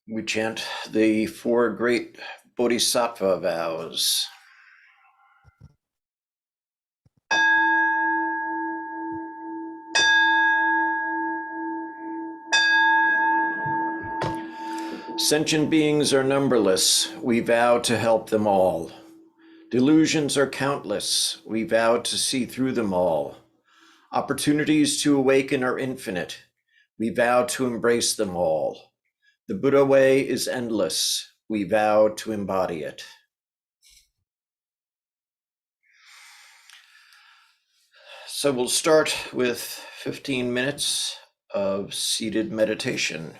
We chant the four great Bodhisattva vows. Sentient beings are numberless. We vow to help them all. Delusions are countless. We vow to see through them all. Opportunities to awaken are infinite. We vow to embrace them all. The Buddha way is endless. We vow to embody it. So we'll start with 15 minutes of seated meditation.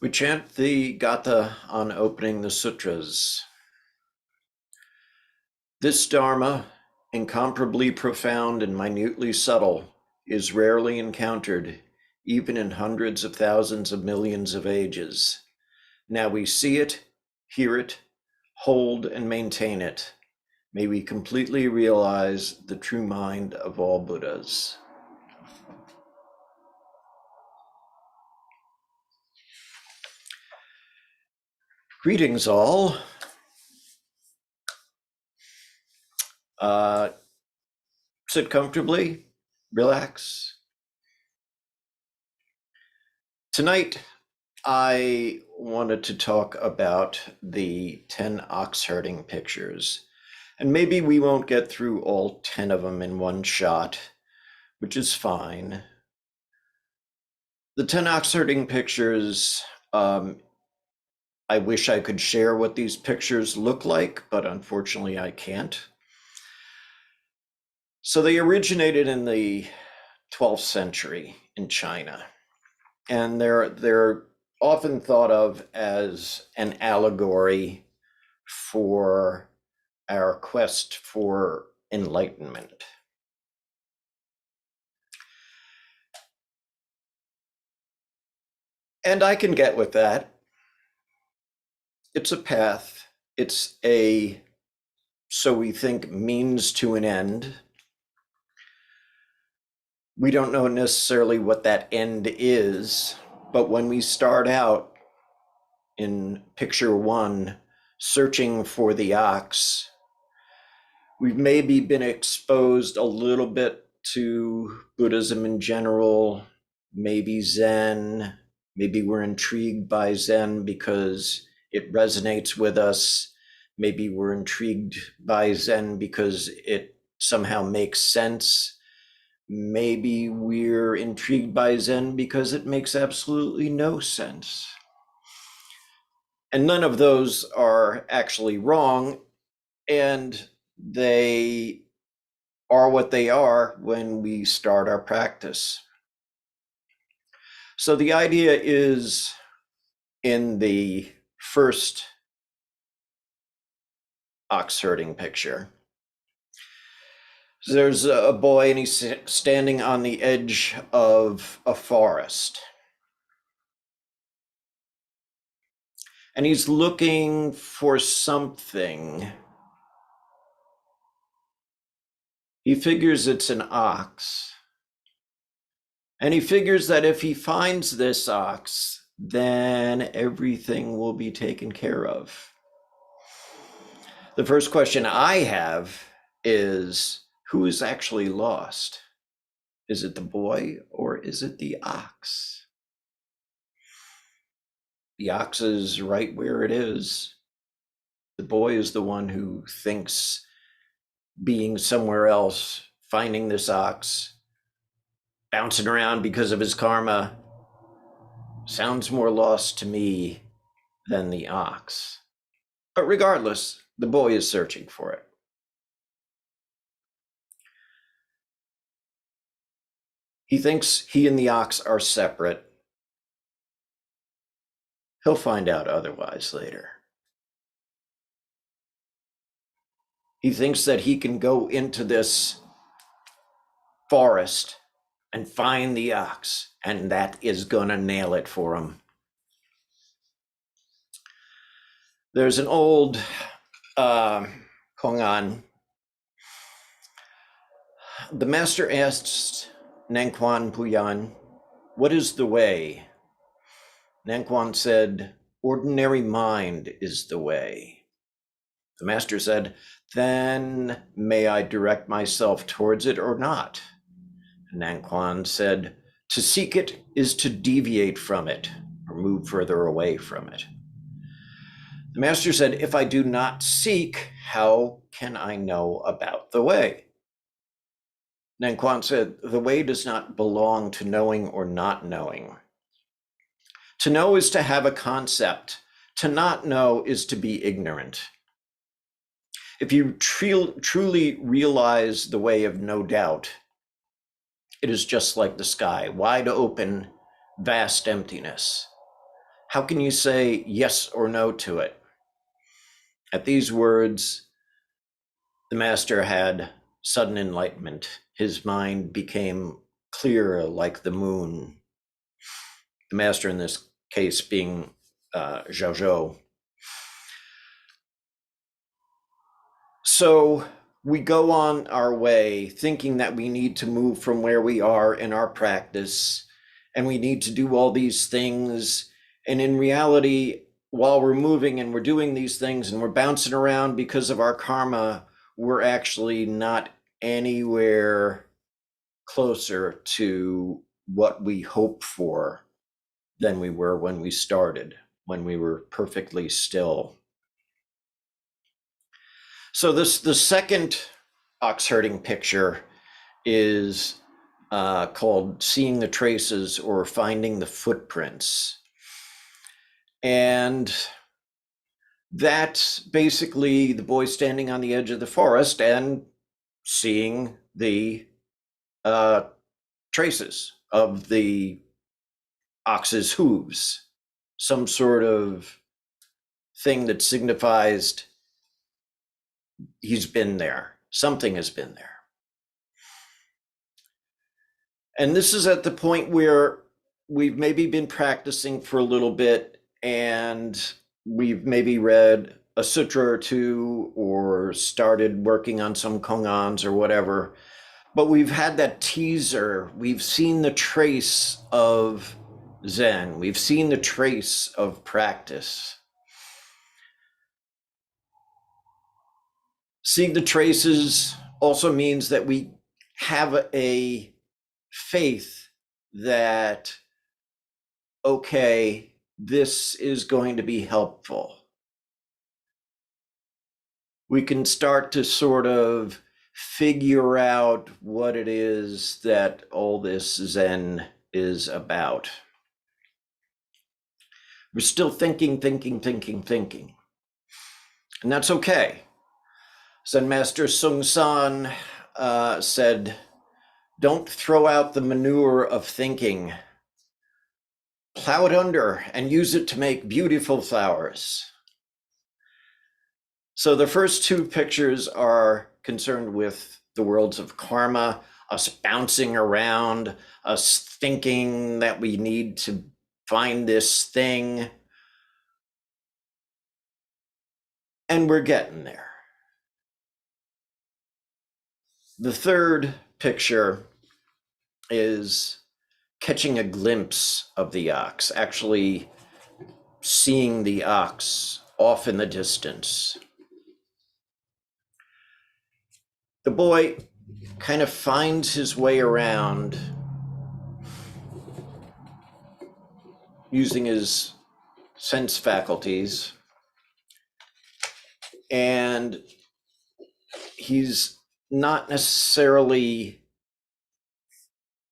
We chant the Gatha on opening the sutras. This Dharma, incomparably profound and minutely subtle, is rarely encountered, even in hundreds of thousands of millions of ages. Now we see it, hear it, hold and maintain it. May we completely realize the true mind of all Buddhas. Greetings all. Sit comfortably, relax. Tonight, I wanted to talk about the 10 ox herding pictures. And maybe we won't get through all 10 of them in one shot, which is fine. The 10 ox herding pictures, I wish I could share what these pictures look like, but unfortunately I can't. So they originated in the 12th century in China, and they're often thought of as an allegory for our quest for enlightenment. And I can get with that. It's a path. It's a, so we think, means to an end. We don't know necessarily what that end is, but when we start out in picture 1, searching for the ox, we've maybe been exposed a little bit to Buddhism in general, maybe Zen, maybe we're intrigued by Zen because it resonates with us. Maybe we're intrigued by Zen because it somehow makes sense. Maybe we're intrigued by Zen because it makes absolutely no sense. And none of those are actually wrong, and they are what they are when we start our practice. So the idea is, in the first ox herding picture, there's a boy and he's standing on the edge of a forest. And he's looking for something. He figures it's an ox. And he figures that if he finds this ox, then everything will be taken care of. The first question I have is, who is actually lost? Is it the boy or is it the ox? The ox is right where it is. The boy is the one who thinks being somewhere else, finding this ox, bouncing around because of his karma, sounds more lost to me than the ox. But regardless, the boy is searching for it. He thinks he and the ox are separate. He'll find out otherwise later. He thinks that he can go into this forest and find the ox, and that is gonna nail it for him. There's an old Kongan. The master asked Nanquan Puyan, "What is the way?" Nanquan said, "Ordinary mind is the way." The master said, "Then may I direct myself towards it or not?" Nanquan said, "To seek it is to deviate from it or move further away from it." The master said, "If I do not seek, how can I know about the way?" Nanquan said, "The way does not belong to knowing or not knowing. To know is to have a concept. To not know is to be ignorant. If you truly realize the way of no doubt, it is just like the sky, wide open, vast emptiness. How can you say yes or no to it? At these words, the master had sudden enlightenment. His mind became clear like the moon. The master in this case being Zhao. So we go on our way thinking that we need to move from where we are in our practice, and we need to do all these things. And in reality, while we're moving and we're doing these things and we're bouncing around because of our karma, we're actually not anywhere closer to what we hope for than we were when we started, when we were perfectly still. So the second ox herding picture is called Seeing the Traces or Finding the Footprints. And that's basically the boy standing on the edge of the forest and seeing the traces of the ox's hooves, some sort of thing that signifies he's been there, something has been there. And this is at the point where we've maybe been practicing for a little bit and we've maybe read a sutra or two or started working on some kongans or whatever, but we've had that teaser. We've seen the trace of Zen. We've seen the trace of practice. Seeing the traces also means that we have a faith that, okay, this is going to be helpful. We can start to sort of figure out what it is that all this Zen is about. We're still thinking. And that's okay. Zen Master Sung San said, don't throw out the manure of thinking. Plow it under and use it to make beautiful flowers. So the first two pictures are concerned with the worlds of karma, us bouncing around, us thinking that we need to find this thing. And we're getting there. The third picture is catching a glimpse of the ox, actually seeing the ox off in the distance. The boy kind of finds his way around using his sense faculties, and he's not necessarily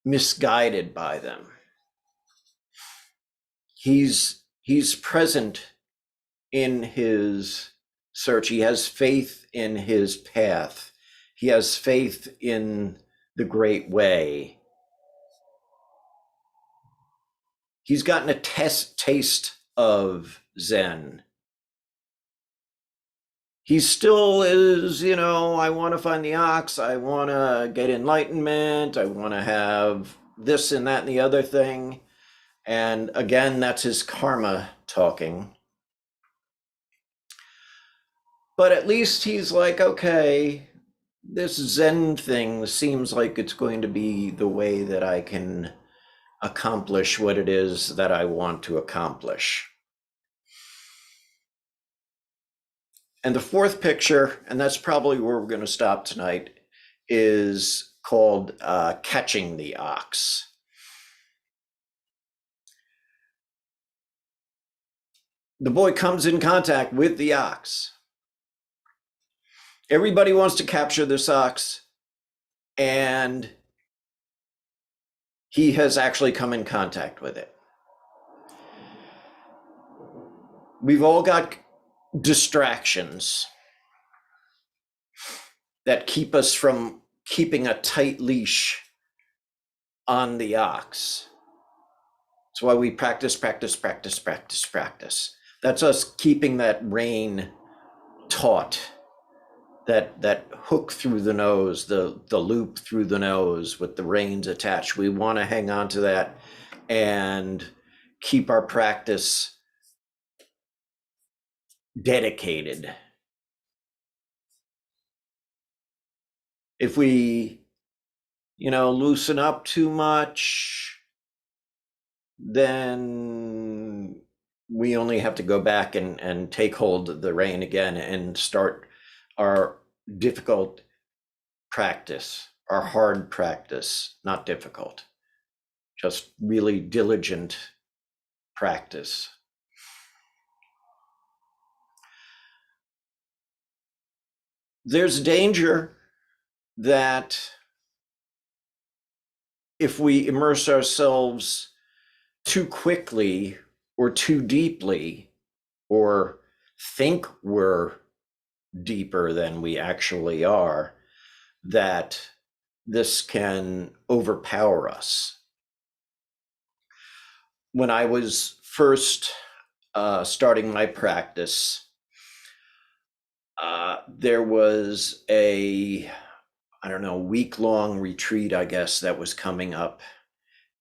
misguided by them. He's present in his search. He has faith in his path. He has faith in the great way. He's gotten a taste of Zen. He still is, I want to find the ox. I want to get enlightenment. I want to have this and that and the other thing. And again, that's his karma talking. But at least he's like, okay, this Zen thing seems like it's going to be the way that I can accomplish what it is that I want to accomplish. And the fourth picture, and that's probably where we're going to stop tonight, is called Catching the Ox. The boy comes in contact with the ox. Everybody wants to capture this ox, and he has actually come in contact with it. We've all got distractions that keep us from keeping a tight leash on the ox. That's why we practice, practice, practice, practice, practice. That's us keeping that rein taut, that hook through the nose, the loop through the nose with the reins attached. We want to hang on to that and keep our practice dedicated. If we, loosen up too much, then we only have to go back and take hold of the rein again and start our difficult practice, our hard practice, not difficult, just really diligent practice. There's danger that if we immerse ourselves too quickly or too deeply, or think we're deeper than we actually are, that this can overpower us. When I was first starting my practice, there was a, week-long retreat, I guess, that was coming up.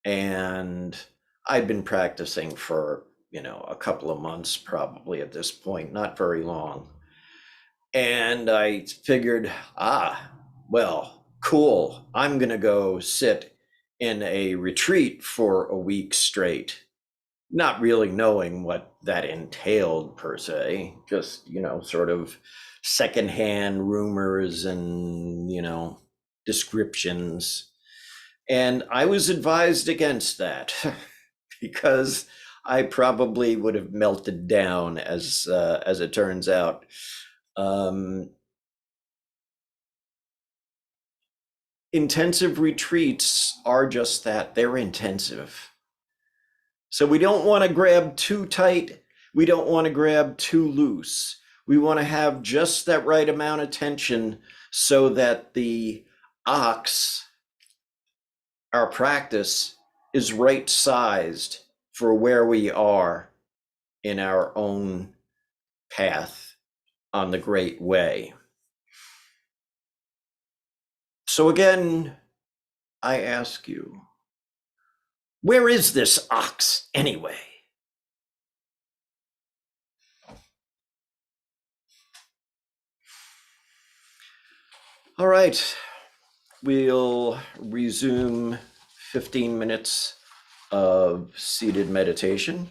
And I'd been practicing for, a couple of months probably at this point, not very long. And I figured, well, cool. I'm going to go sit in a retreat for a week straight, not really knowing what that entailed per se, just, sort of secondhand rumors and, descriptions. And I was advised against that because I probably would have melted down as it turns out. Intensive retreats are just that, they're intensive. So we don't want to grab too tight. We don't want to grab too loose. We want to have just that right amount of tension so that the ox, our practice, is right sized for where we are in our own path on the great way. So again, I ask you, where is this ox anyway? All right, we'll resume 15 minutes of seated meditation.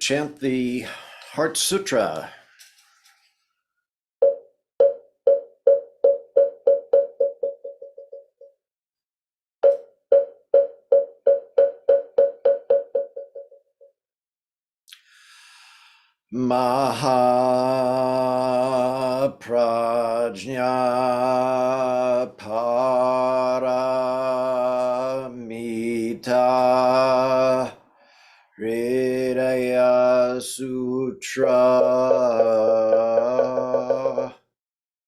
Chant the Heart Sutra. Mahaprajna Paramita Hridaya Sutra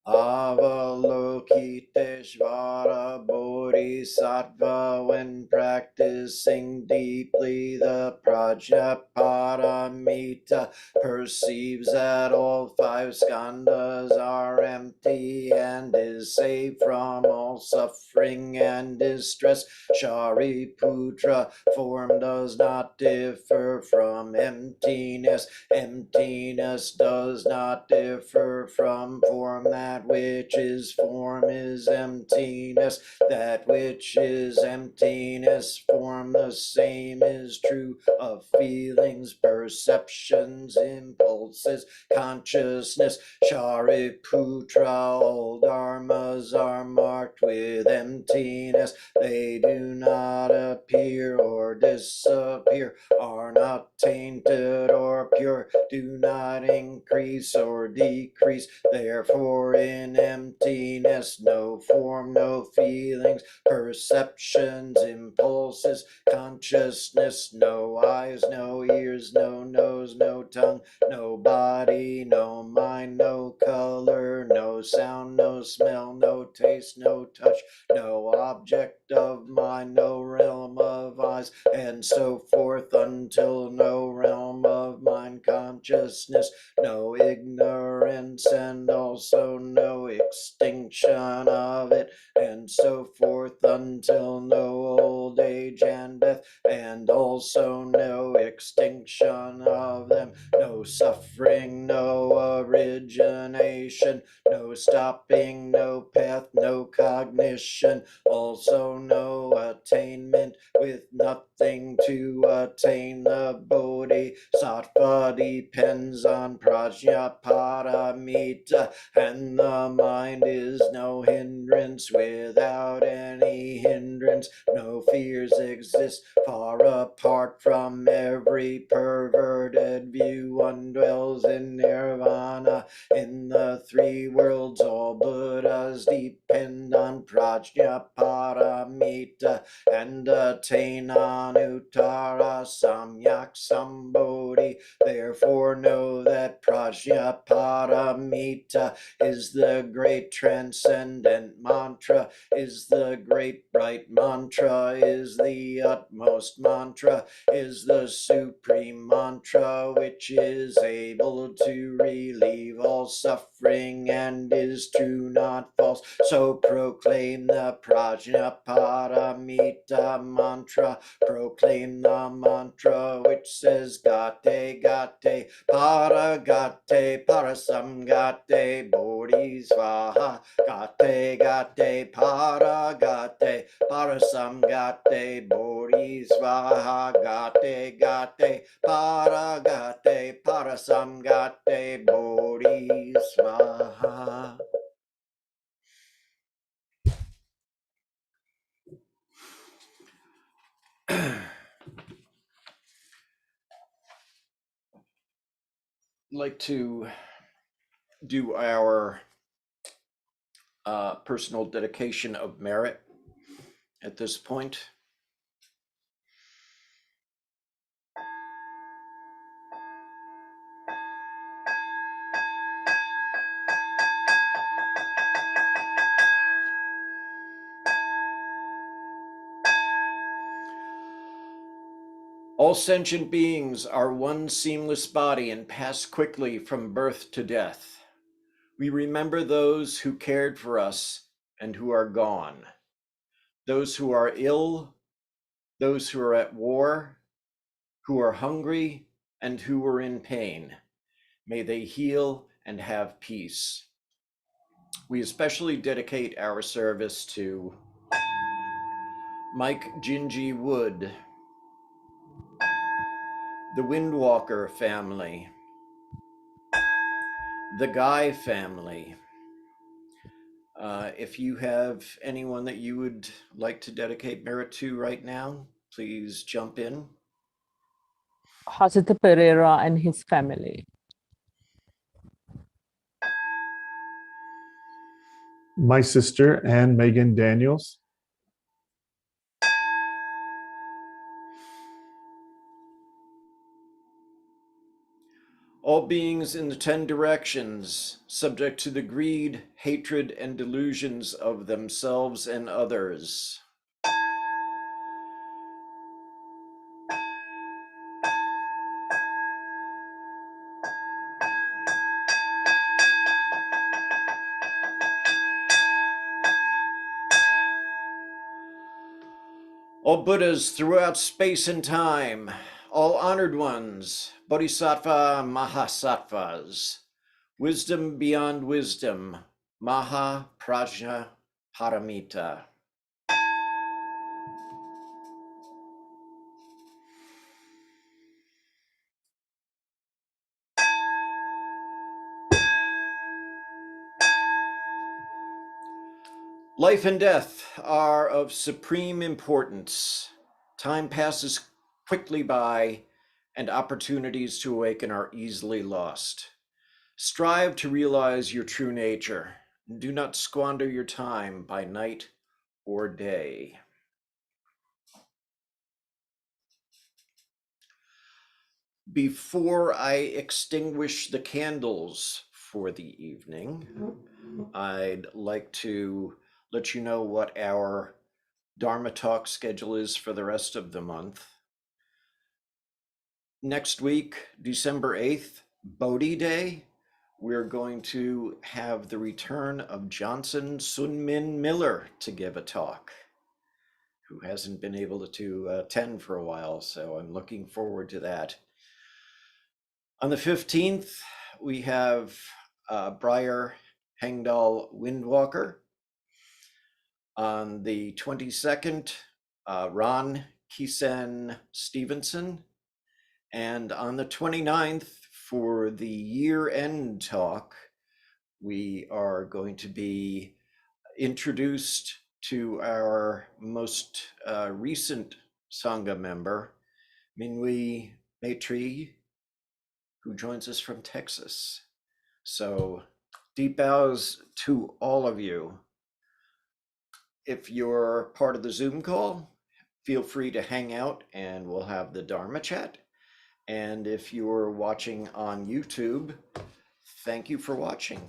Avalokiteshvara Bodhi bodhisattva when practicing deeply the prajnaparamita perceives that all five skandhas are empty and is saved from all suffering and distress. Shariputra, form does not differ from emptiness. Emptiness does not differ from form. That which is form is emptiness. That which is emptiness, form. The same is true of feelings, perceptions, impulses, consciousness. Shariputra, all dharmas are marked with emptiness. They do not appear or disappear, are not tainted or pure, do not increase or decrease. Therefore in emptiness, no form, no feelings, perceptions, impulses, consciousness, no eyes, no ears, no nose, no tongue, no body, no mind, no color, no sound, no smell, no taste, no touch, no object of mind, no realm of eyes, and so forth, until no realm of mind consciousness, no ignorance, and also no extinction of it, and so forth, until no old age and death, and also no extinction of them, no suffering, no origination, no stopping, no path, no cognition, also no attainment, with nothing to attain. The bodhisattva depends on prajnaparamita, and the mind is no hindrance. Without any hindrance, no fears exist. Far apart from every perverted view, one dwells in nirvana. In the three worlds, all Buddhas depend on prajnaparamita and attain anuttara samyak sambodhi. Therefore know that prajnaparamita is the great transcendent mantra, is the great bright mantra, is the utmost mantra, is the supreme mantra, which is able to relieve all suffering and is true, not false. So proclaim the prajnaparamita mantra, proclaim the mantra which says gate gate para gate parasam gate bodhisvaha, gate gate para gate parasam gate bodhisvaha, gate gate para gate parasam gate bodhisvaha. Like to do our personal dedication of merit at this point. All sentient beings are one seamless body and pass quickly from birth to death. We remember those who cared for us and who are gone, those who are ill, those who are at war, who are hungry, and who are in pain. May they heal and have peace. We especially dedicate our service to Mike Gingy Wood, the Windwalker family, the Guy family. If you have anyone that you would like to dedicate merit to right now, please jump in. Hasita Pereira and his family. My sister, Anne Megan Daniels. All beings in the 10 directions, subject to the greed, hatred, and delusions of themselves and others. All Buddhas throughout space and time, all honored ones, Bodhisattva Mahasattvas, wisdom beyond wisdom, Maha Prajna Paramita. Life and death are of supreme importance. Time passes quickly by, and opportunities to awaken are easily lost. Strive to realize your true nature. Do not squander your time by night or day. Before I extinguish the candles for the evening, I'd like to let you know what our Dharma talk schedule is for the rest of the month. Next week, December 8th, Bodhi Day, we're going to have the return of Johnson Sunmin Miller to give a talk, who hasn't been able to attend for a while, so I'm looking forward to that. On the 15th, we have Briar Hengdahl Windwalker. On the 22nd, Ron Kisen Stevenson. And on the 29th, for the year-end talk, we are going to be introduced to our most recent Sangha member, Minwi Maitri, who joins us from Texas. So deep bows to all of you. If you're part of the Zoom call, feel free to hang out and we'll have the Dharma chat. And if you're watching on YouTube, thank you for watching.